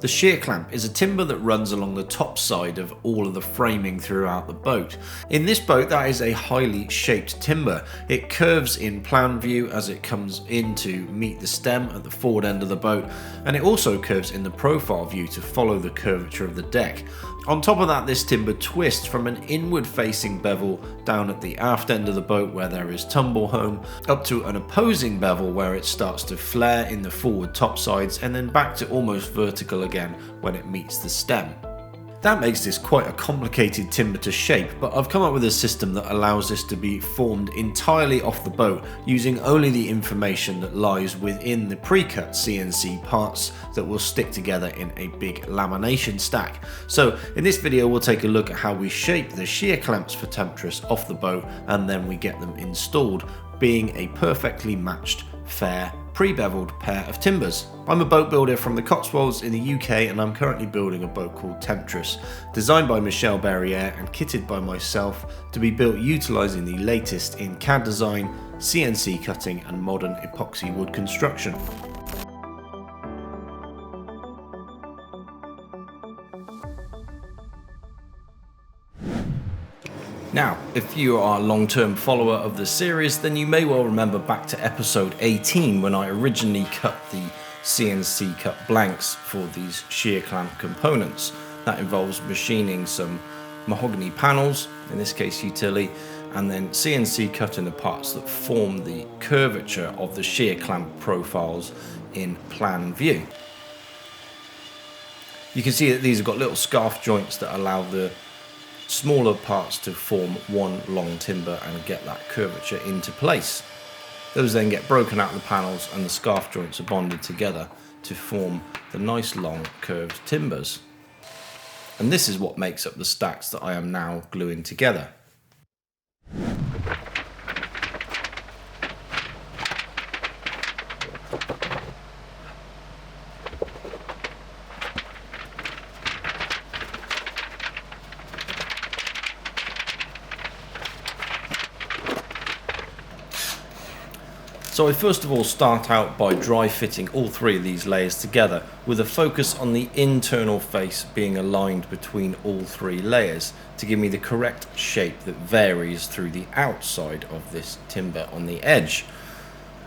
The shear clamp is a timber that runs along the top side of all of the framing throughout the boat. In this boat, that is a highly shaped timber. It curves in plan view as it comes in to meet the stem at the forward end of the boat, and it also curves in the profile view to follow the curvature of the deck. On top of that, this timber twists from an inward facing bevel down at the aft end of the boat where there is tumble home, up to an opposing bevel where it starts to flare in the forward top sides, and then back to almost vertical again when it meets the stem. That makes this quite a complicated timber to shape, but I've come up with a system that allows this to be formed entirely off the boat using only the information that lies within the pre-cut CNC parts that will stick together in a big lamination stack. So in this video we'll take a look at how we shape the shear clamps for Temptress off the boat, and then we get them installed, being a perfectly matched, fair, pre-beveled pair of timbers. I'm a boat builder from the Cotswolds in the UK, and I'm currently building a boat called Temptress, designed by Michel Barriere and kitted by myself to be built utilising the latest in CAD design, CNC cutting and modern epoxy wood construction. Now, if you are a long-term follower of the series, then you may well remember back to episode 18 when I originally cut the CNC cut blanks for these shear clamp components. That involves machining some mahogany panels, in this case utility, and then CNC cutting the parts that form the curvature of the shear clamp profiles in plan view. You can see that these have got little scarf joints that allow the smaller parts to form one long timber and get that curvature into place. Those then get broken out of the panels and the scarf joints are bonded together to form the nice long curved timbers. And this is what makes up the stacks that I am now gluing together. So I first of all start out by dry fitting all three of these layers together with a focus on the internal face being aligned between all three layers to give me the correct shape that varies through the outside of this timber on the edge.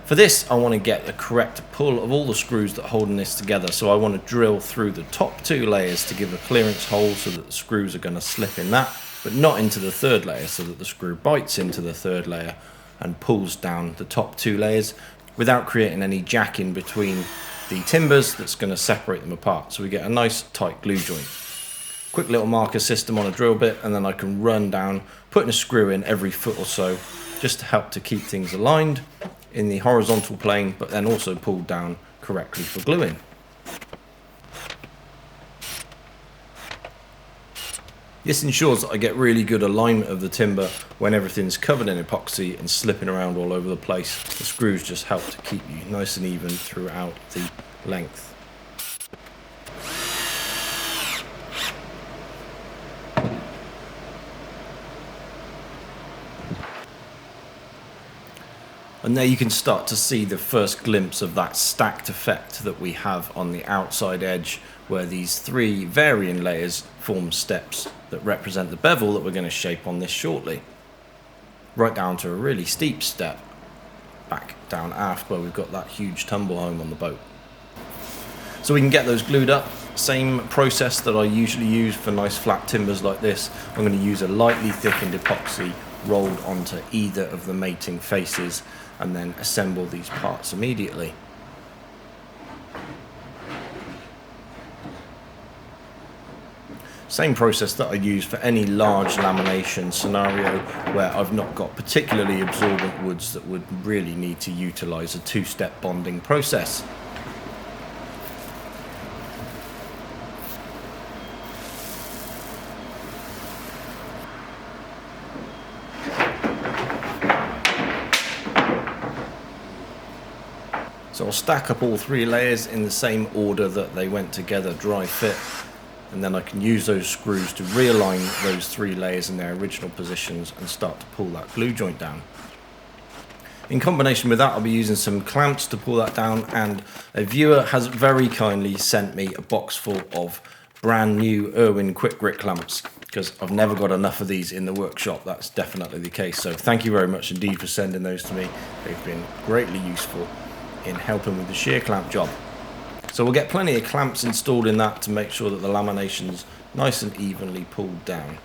For this I want to get the correct pull of all the screws that are holding this together, so I want to drill through the top two layers to give a clearance hole so that the screws are going to slip in that, but not into the third layer, so that the screw bites into the third layer and pulls down the top two layers without creating any jack in between the timbers that's going to separate them apart. So we get a nice tight glue joint. Quick little marker system on a drill bit, and then I can run down, putting a screw in every foot or so just to help to keep things aligned in the horizontal plane, but then also pulled down correctly for gluing. This ensures that I get really good alignment of the timber when everything's covered in epoxy and slipping around all over the place. The screws just help to keep you nice and even throughout the length. And there you can start to see the first glimpse of that stacked effect that we have on the outside edge, where these three varying layers form steps that represent the bevel that we're going to shape on this shortly. Right down to a really steep step back down aft where we've got that huge tumble home on the boat. So we can get those glued up. Same process that I usually use for nice flat timbers like this. I'm going to use a lightly thickened epoxy rolled onto either of the mating faces and then assemble these parts immediately. Same process that I use for any large lamination scenario where I've not got particularly absorbent woods that would really need to utilise a two-step bonding process. So I'll stack up all three layers in the same order that they went together, dry fit, and then I can use those screws to realign those three layers in their original positions and start to pull that glue joint down. In combination with that, I'll be using some clamps to pull that down, and a viewer has very kindly sent me a box full of brand new Irwin quick grit clamps, because I've never got enough of these in the workshop. That's definitely the case. So thank you very much indeed for sending those to me. They've been greatly useful in helping with the shear clamp job. So we'll get plenty of clamps installed in that to make sure that the lamination's nice and evenly pulled down.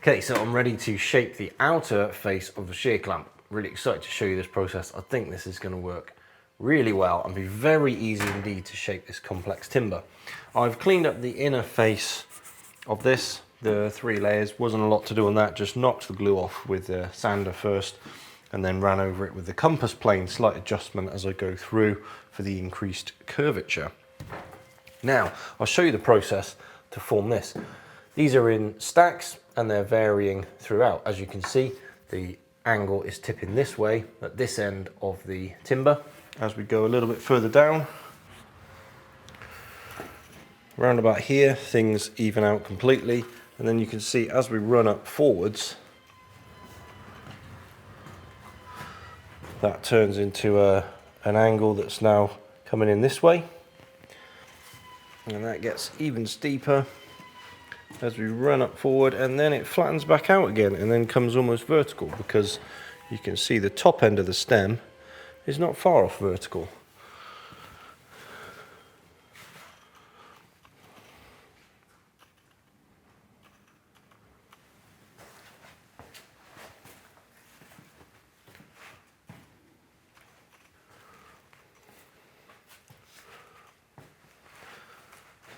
Okay, so I'm ready to shape the outer face of the shear clamp. Really excited to show you this process. I think this is going to work really well and be very easy indeed to shape this complex timber. I've cleaned up the inner face of this, the 3 layers. Wasn't a lot to do on that, just knocked the glue off with the sander first and then ran over it with the compass plane, slight adjustment as I go through for the increased curvature. Now, I'll show you the process to form this. These are in stacks and they're varying throughout. As you can see, the angle is tipping this way at this end of the timber. As we go a little bit further down, round about here, things even out completely. And then you can see as we run up forwards, that turns into an angle that's now coming in this way. And that gets even steeper as we run up forward, and then it flattens back out again and then comes almost vertical, because you can see the top end of the stem is not far off vertical.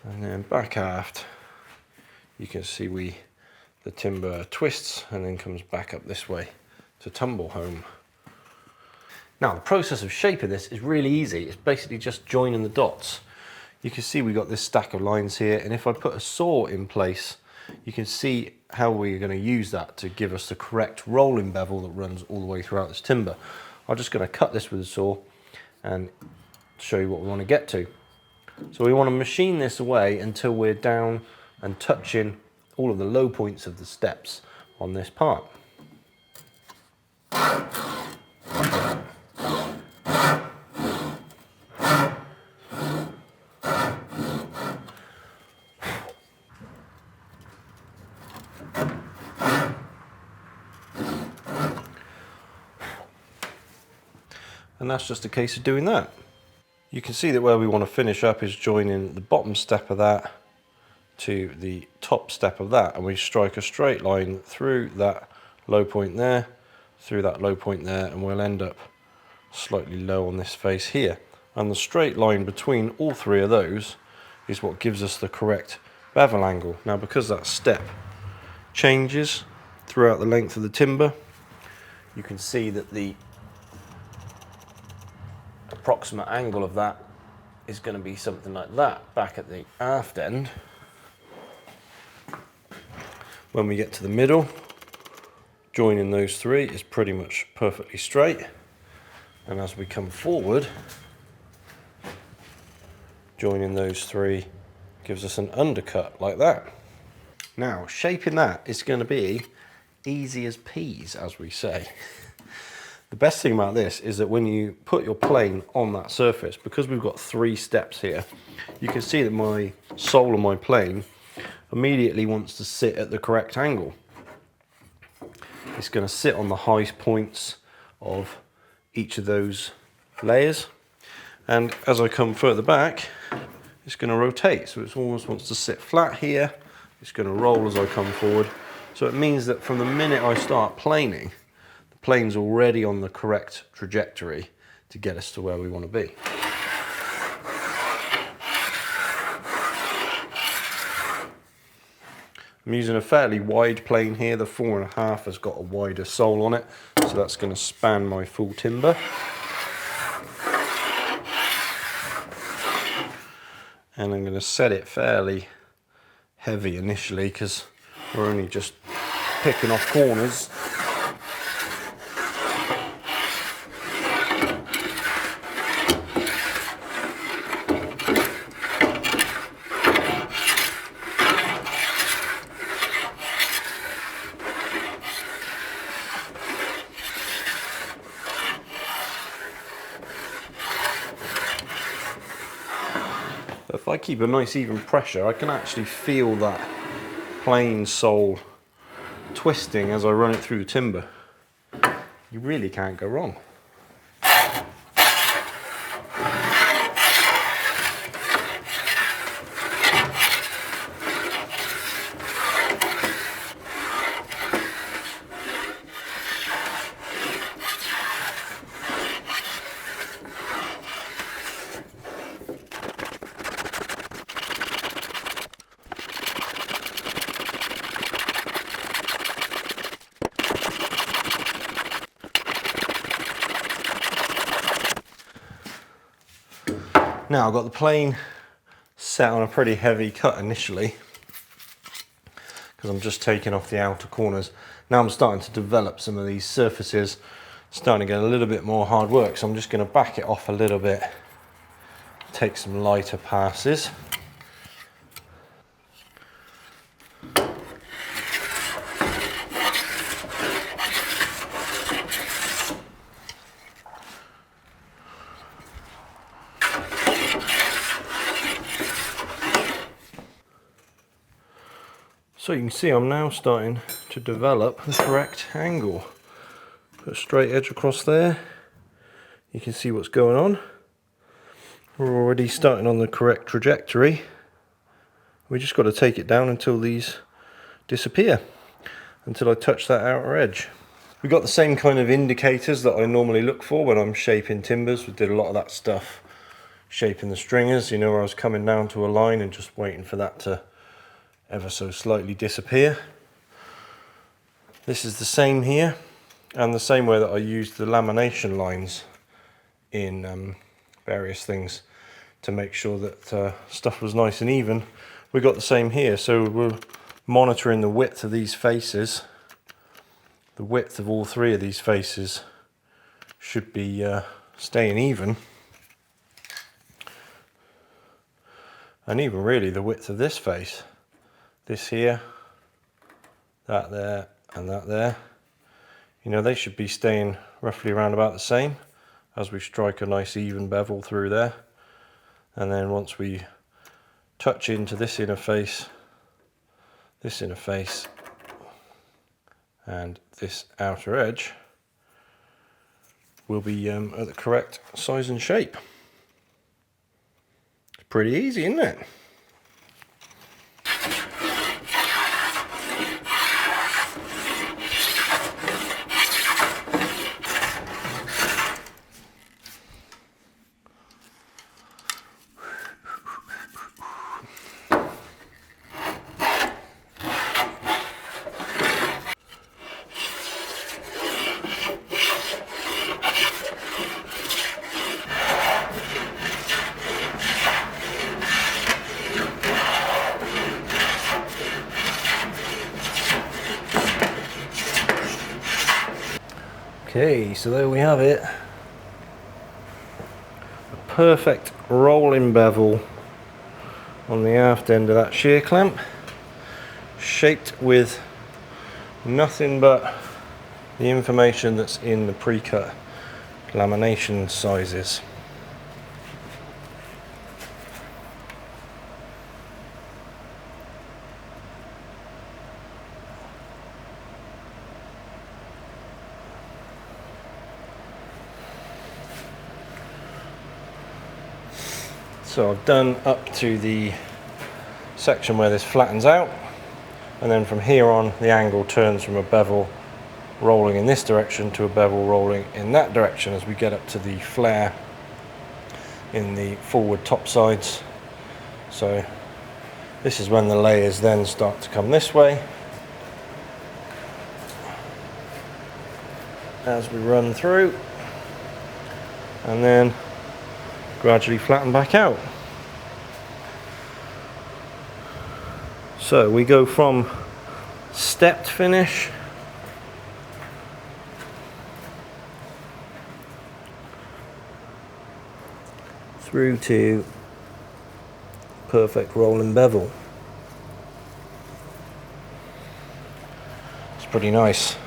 And then back aft, you can see the timber twists and then comes back up this way to tumble home. Now the process of shaping this is really easy. It's basically just joining the dots. You can see we got this stack of lines here, and if I put a saw in place, you can see how we're going to use that to give us the correct rolling bevel that runs all the way throughout this timber. I'm just going to cut this with a saw and show you what we want to get to. So we want to machine this away until we're down and touching all of the low points of the steps on this part. And that's just a case of doing that. You can see that where we want to finish up is joining the bottom step of that to the top step of that, and we strike a straight line through that low point there, through that low point there, and we'll end up slightly low on this face here. And the straight line between all three of those is what gives us the correct bevel angle. Now, because that step changes throughout the length of the timber, you can see that the approximate angle of that is going to be something like that back at the aft end. When we get to the middle, joining those three is pretty much perfectly straight, and as we come forward, joining those three gives us an undercut like that. Now, shaping that is going to be easy as peas, as we say. The best thing about this is that when you put your plane on that surface, because we've got 3 steps here, you can see that my sole of my plane immediately wants to sit at the correct angle. It's going to sit on the high points of each of those layers, and as I come further back, it's going to rotate, so it almost wants to sit flat here. It's going to roll as I come forward, so it means that from the minute I start planing, the plane's already on the correct trajectory to get us to where we want to be. I'm using a fairly wide plane here. The 4.5 has got a wider sole on it, so that's going to span my full timber. And I'm going to set it fairly heavy initially because we're only just picking off corners. If I keep a nice even pressure, I can actually feel that plane sole twisting as I run it through the timber. You really can't go wrong. Now I've got the plane set on a pretty heavy cut initially because I'm just taking off the outer corners. Now I'm starting to develop some of these surfaces, starting to get a little bit more hard work, so I'm just going to back it off a little bit, take some lighter passes. So you can see I'm now starting to develop the correct angle. Put a straight edge across there. You can see what's going on. We're already starting on the correct trajectory. We just got to take it down until these disappear, until I touch that outer edge. We've got the same kind of indicators that I normally look for when I'm shaping timbers. We did a lot of that stuff shaping the stringers, you know, where I was coming down to a line and just waiting for that to ever so slightly disappear. This is the same here, and the same way that I used the lamination lines in various things to make sure that stuff was nice and even. We got the same here, so we're monitoring the width of these faces. The width of all 3 of these faces should be staying even, and even really the width of this face. This here, that there, and that there. You know, they should be staying roughly around about the same as we strike a nice even bevel through there. And then once we touch into this inner face, and this outer edge, we'll be at the correct size and shape. It's pretty easy, isn't it? Okay, so there we have it. A perfect rolling bevel on the aft end of that shear clamp, shaped with nothing but the information that's in the pre-cut lamination sizes. So I've done up to the section where this flattens out, and then from here on the angle turns from a bevel rolling in this direction to a bevel rolling in that direction as we get up to the flare in the forward top sides. So this is when the layers then start to come this way as we run through, and then gradually flatten back out. So we go from stepped finish through to perfect rolling bevel. It's pretty nice.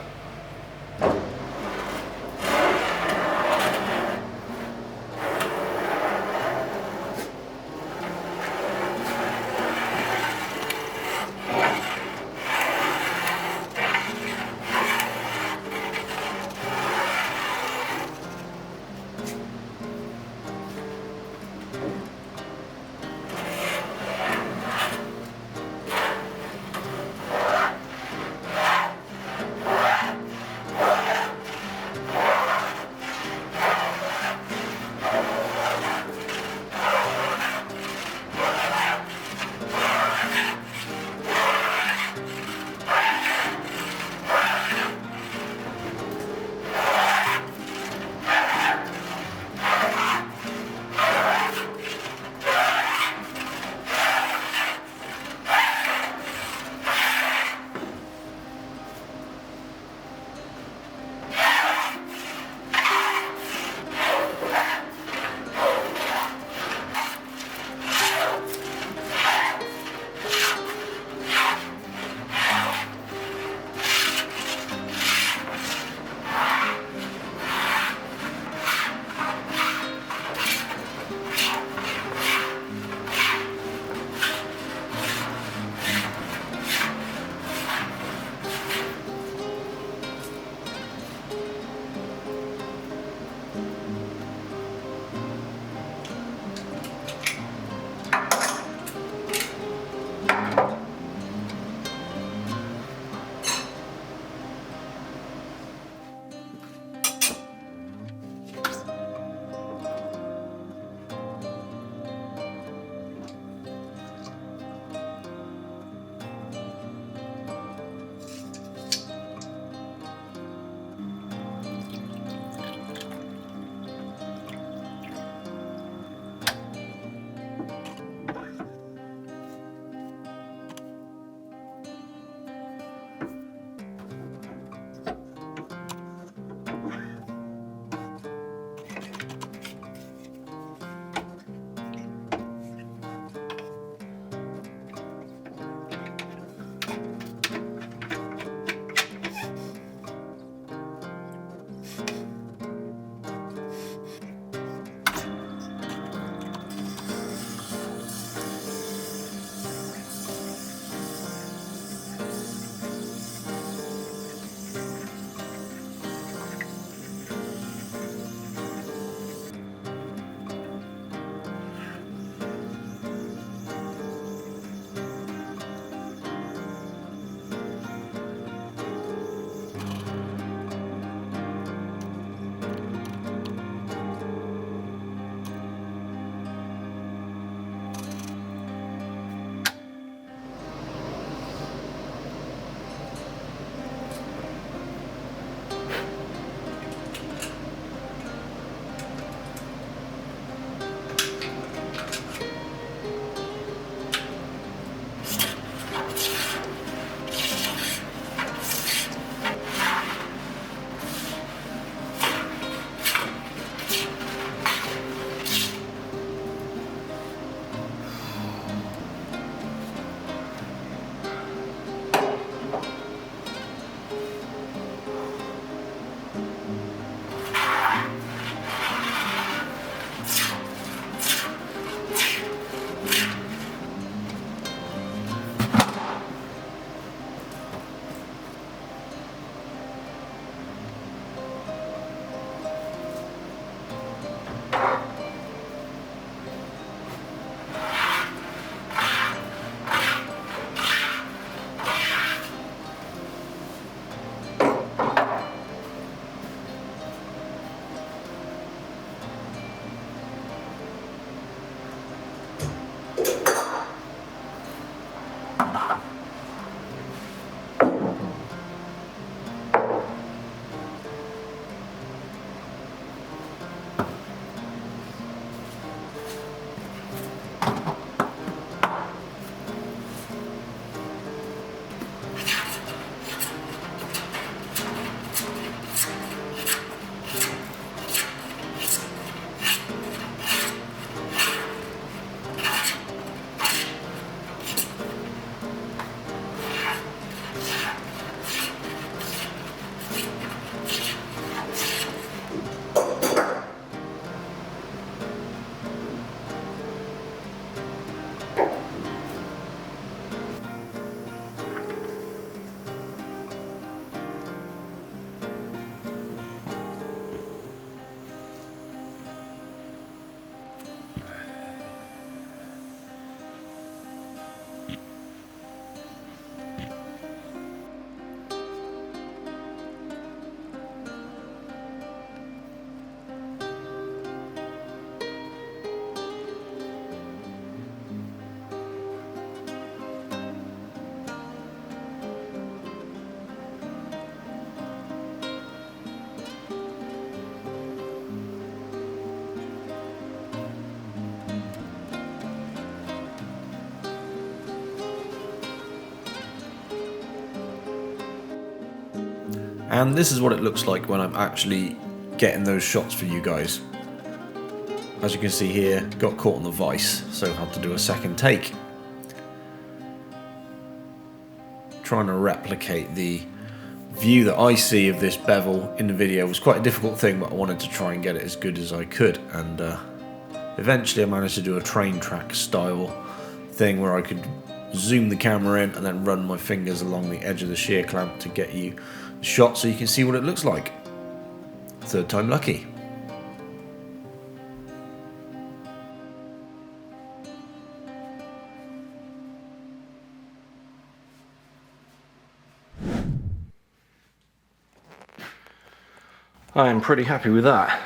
And this is what it looks like when I'm actually getting those shots for you guys. As you can see here, got caught on the vice, so had to do a second take. Trying to replicate the view that I see of this bevel in the video was quite a difficult thing, but I wanted to try and get it as good as I could, and eventually I managed to do a train track style thing where I could zoom the camera in and then run my fingers along the edge of the shear clamp to get you the shot so you can see what it looks like. Third time lucky. I am pretty happy with that.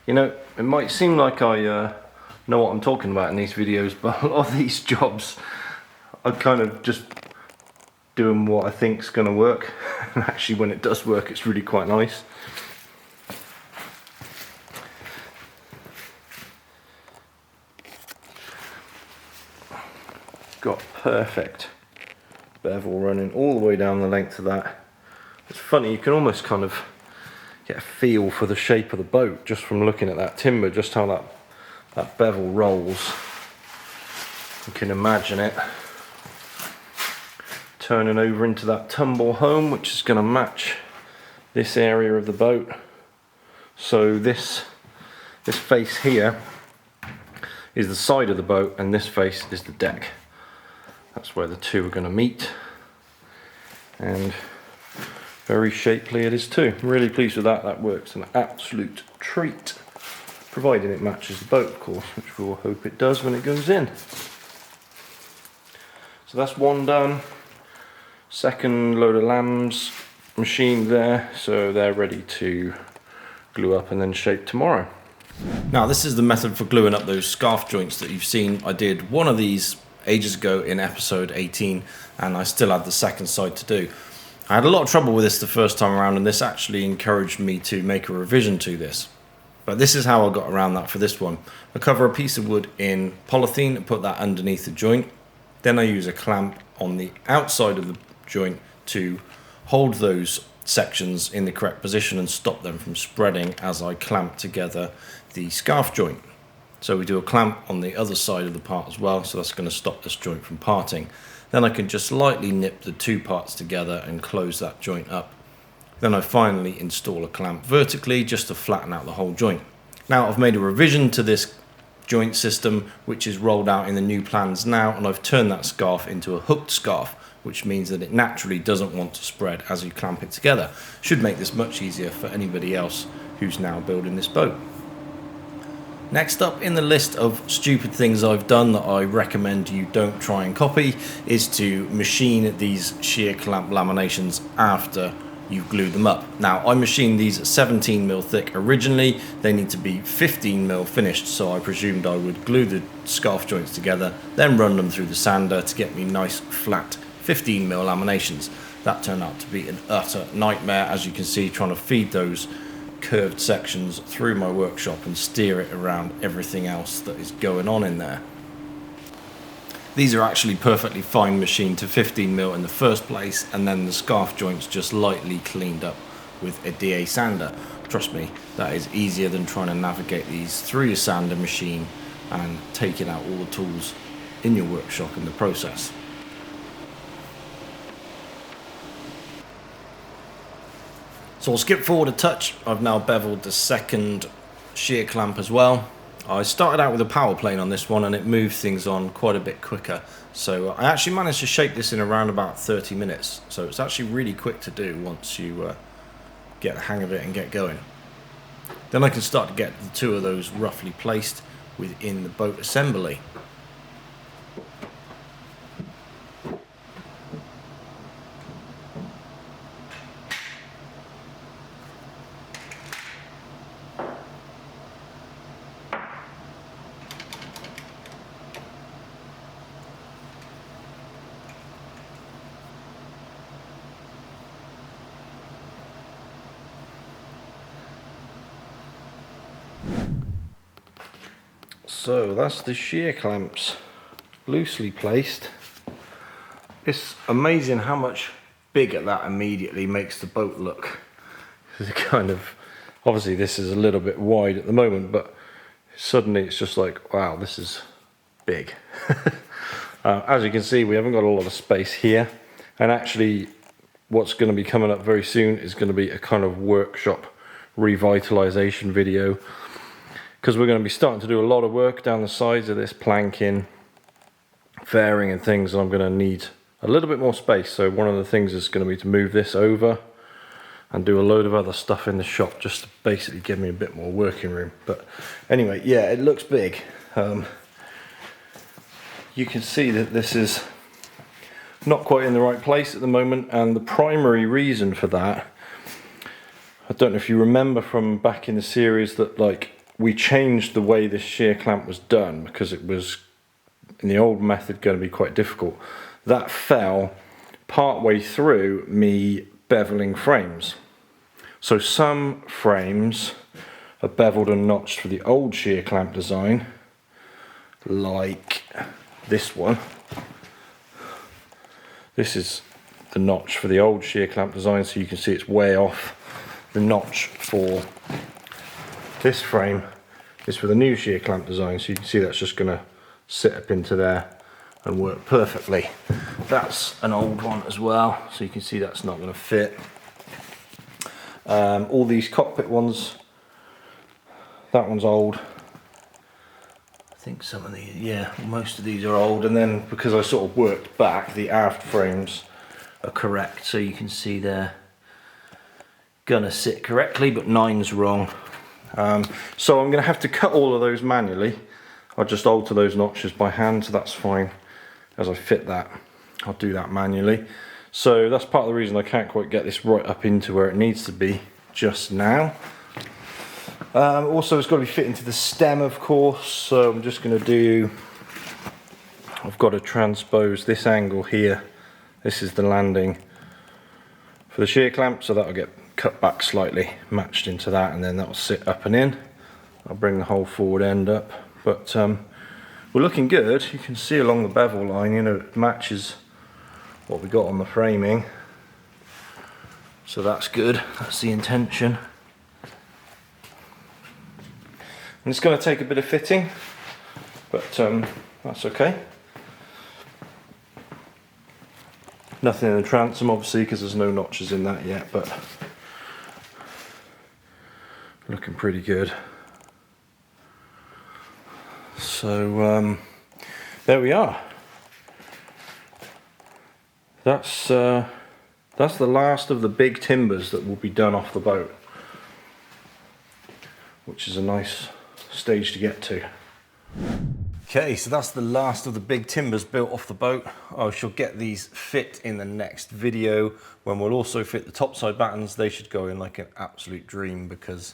You know, it might seem like I know what I'm talking about in these videos, but a lot of these jobs I kind of just doing what I think's going to work, and actually when it does work it's really quite nice. Got perfect bevel running all the way down the length of that. It's funny, you can almost kind of get a feel for the shape of the boat just from looking at that timber, just how that bevel rolls. You can imagine it turning over into that tumble home, which is going to match this area of the boat. So this face here is the side of the boat, and this face is the deck. That's where the two are going to meet, and very shapely it is too. I'm really pleased with that. That works an absolute treat, providing it matches the boat, of course, which we'll hope it does when it goes in. So that's one done. Second load of lambs machined there, so they're ready to glue up and then shape tomorrow. Now this is the method for gluing up those scarf joints that you've seen. I did one of these ages ago in episode 18, and I still had the second side to do. I had a lot of trouble with this the first time around, and this actually encouraged me to make a revision to this. But this is how I got around that for this one. I cover a piece of wood in polythene and put that underneath the joint. Then I use a clamp on the outside of the joint to hold those sections in the correct position and stop them from spreading as I clamp together the scarf joint. So we do a clamp on the other side of the part as well, so that's going to stop this joint from parting. Then I can just lightly nip the two parts together and close that joint up. Then I finally install a clamp vertically just to flatten out the whole joint. Now I've made a revision to this joint system which is rolled out in the new plans now, and I've turned that scarf into a hooked scarf, which means that it naturally doesn't want to spread as you clamp it together. Should make this much easier for anybody else who's now building this boat. Next up in the list of stupid things I've done that I recommend you don't try and copy is to machine these shear clamp laminations after you've glued them up. Now I machined these at 17mm thick originally. They need to be 15mm finished, so I presumed I would glue the scarf joints together, then run them through the sander to get me nice flat 15mm laminations. That turned out to be an utter nightmare, as you can see, trying to feed those curved sections through my workshop and steer it around everything else that is going on in there. These are actually perfectly fine machined to 15mm in the first place, and then the scarf joints just lightly cleaned up with a DA sander. Trust me, that is easier than trying to navigate these through your sander machine and taking out all the tools in your workshop in the process. So I'll skip forward a touch. I've now beveled the second shear clamp as well. I started out with a power plane on this one and it moved things on quite a bit quicker. So I actually managed to shape this in around about 30 minutes. So it's actually really quick to do once you get the hang of it and get going. Then I can start to get the two of those roughly placed within the boat assembly. So that's the shear clamps loosely placed. It's amazing how much big at that immediately makes the boat look kind of, obviously this is a little bit wide at the moment, but suddenly it's just like, wow, this is big. As you can see, we haven't got a lot of space here, and actually what's going to be coming up very soon is going to be a kind of workshop revitalization video, because we're going to be starting to do a lot of work down the sides of this, planking, fairing and things, and I'm going to need a little bit more space. So one of the things is going to be to move this over and do a load of other stuff in the shop, just to basically give me a bit more working room. But anyway, yeah, it looks big. You can see that this is not quite in the right place at the moment, and the primary reason for that, I don't know if you remember from back in the series, that like we changed the way this shear clamp was done because it was in the old method going to be quite difficult. That fell partway through me beveling frames. So some frames are beveled and notched for the old shear clamp design, like this one. This is the notch for the old shear clamp design, so you can see it's way off. The notch for this frame is for the new shear clamp design, so you can see that's just going to sit up into there and work perfectly. That's an old one as well, so you can see that's not going to fit. All these cockpit ones, that one's old. I think some of these, yeah, most of these are old, and then because I sort of worked back, the aft frames are correct, so you can see they're gonna sit correctly, but 9's wrong. So I'm gonna have to cut all of those manually. I'll just alter those notches by hand, so that's fine. As I fit that, I'll do that manually. So that's part of the reason I can't quite get this right up into where it needs to be just now. Also, it's got to be fit into the stem, of course, so I'm just going to do, I've got to transpose this angle here. This is the landing for the shear clamp, so that'll get cut back slightly, matched into that, and then that'll sit up and in. I'll bring the whole forward end up, but we're looking good. You can see along the bevel line, you know, it matches what we got on the framing, so that's good. That's the intention. And it's going to take a bit of fitting, but that's okay. Nothing in the transom, obviously, because there's no notches in that yet, but looking pretty good. So there we are. That's the last of the big timbers that will be done off the boat, which is a nice stage to get to. Okay, so that's the last of the big timbers built off the boat. I shall get these fit in the next video, when we'll also fit the topside battens. They should go in like an absolute dream, because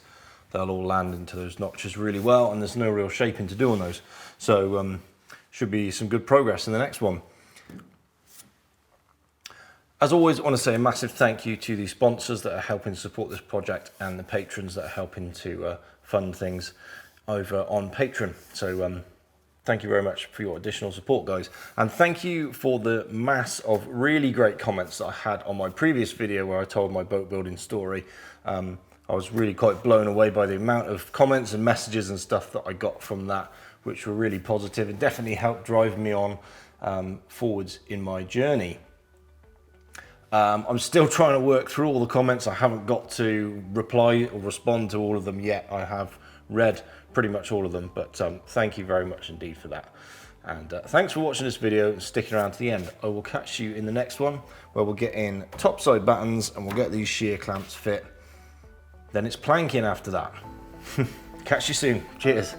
they'll all land into those notches really well, and there's no real shaping to do on those. So should be some good progress in the next one. As always, I want to say a massive thank you to the sponsors that are helping support this project, and the patrons that are helping to fund things over on Patreon. So thank you very much for your additional support, guys. And thank you for the mass of really great comments that I had on my previous video where I told my boat building story. I was really quite blown away by the amount of comments and messages and stuff that I got from that, which were really positive and definitely helped drive me on forwards in my journey. I'm still trying to work through all the comments. I haven't got to reply or respond to all of them yet. I have read pretty much all of them, but thank you very much indeed for that. And thanks for watching this video and sticking around to the end. I will catch you in the next one, where we'll get in topside battens and we'll get these shear clamps fit. Then it's planking after that. Catch you soon. Cheers.